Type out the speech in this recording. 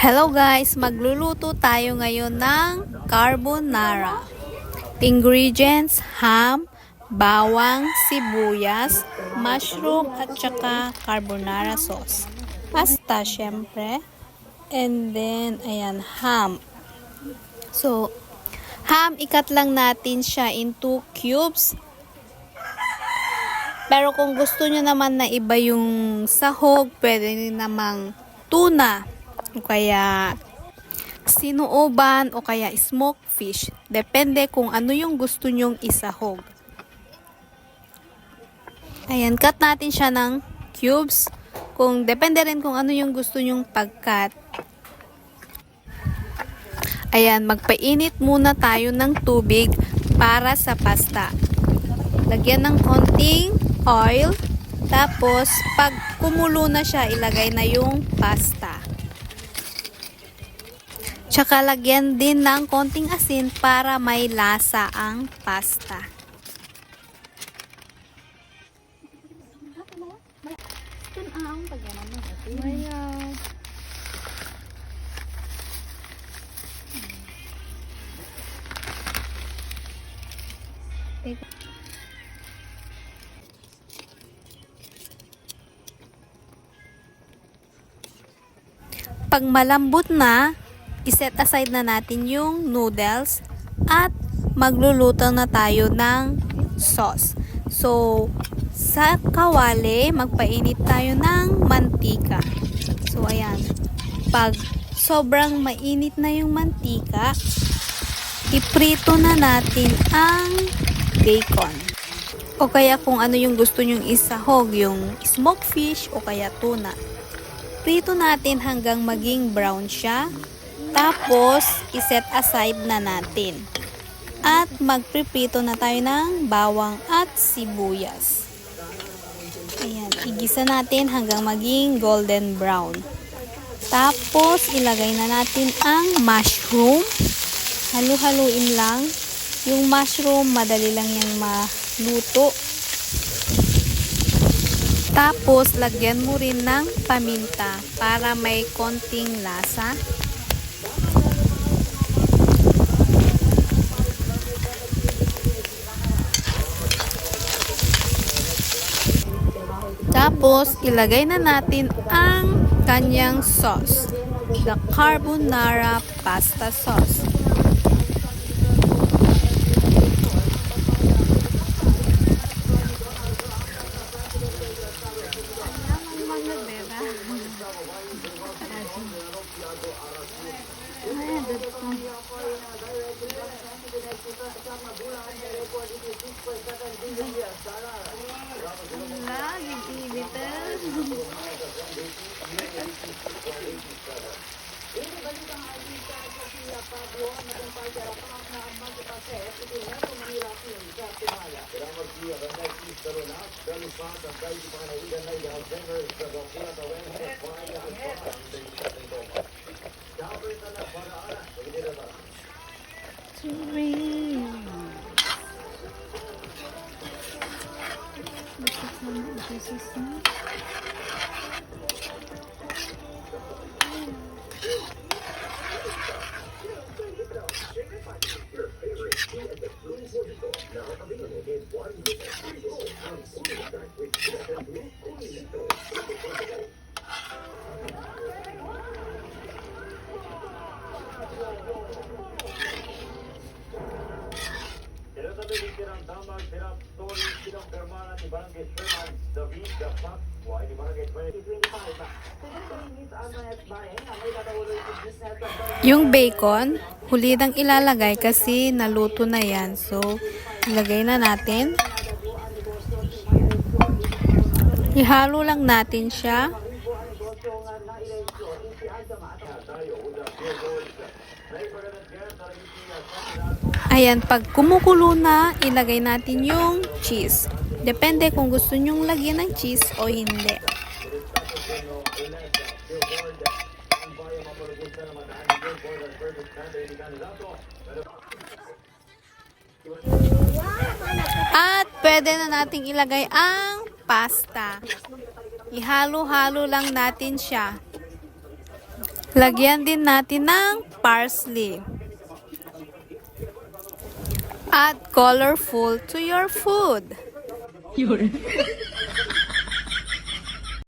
Hello guys, magluluto tayo ngayon ng carbonara. Ingredients, ham, bawang, sibuyas, mushroom at saka carbonara sauce. Pasta syempre. And then, ayan, ham. So, ham, ikat lang natin siya into cubes. Pero kung gusto nyo naman na iba yung sahog, pwede rin namang tuna. O kaya sinuoban o kaya smoked fish. Depende kung ano yung gusto nyong isahog. Ayan, cut natin siya ng cubes. Depende rin kung ano yung gusto nyong pag-cut. Ayan, magpainit muna tayo ng tubig para sa pasta. Lagyan ng konting oil. Tapos, pag kumulo na siya, ilagay na yung pasta. Tsaka lagyan din ng konting asin para may lasa ang pasta. Pag malambot na, iset aside na natin yung noodles at magluluto na tayo ng sauce. So, sa kawali, magpainit tayo ng mantika. So, ayan. Pag sobrang mainit na yung mantika, iprito na natin ang bacon. O kaya kung ano yung gusto nyong isahog, yung smoked fish o kaya tuna. Prito natin hanggang maging brown siya. Tapos, iset aside na natin. At magpiprito na tayo ng bawang at sibuyas. Ayan, igisa natin hanggang maging golden brown. Tapos, ilagay na natin ang mushroom. Halu-haluin lang. Yung mushroom, madali lang yung maluto. Tapos, lagyan mo rin ng paminta para may konting lasa. Tapos, ilagay na natin ang kanyang sauce. The carbonara pasta sauce. Yung bacon, huli nang ilalagay kasi naluto na yan. So, ilagay na natin. Ihalo lang natin siya. Ayan, pag kumukulo na, ilagay natin yung cheese. Depende kung gusto nyong lagyan ng cheese o hindi. At pwede na nating ilagay ang pasta. Ihalo-halo lang natin siya. Lagyan din natin ng parsley. Add colorful to your food.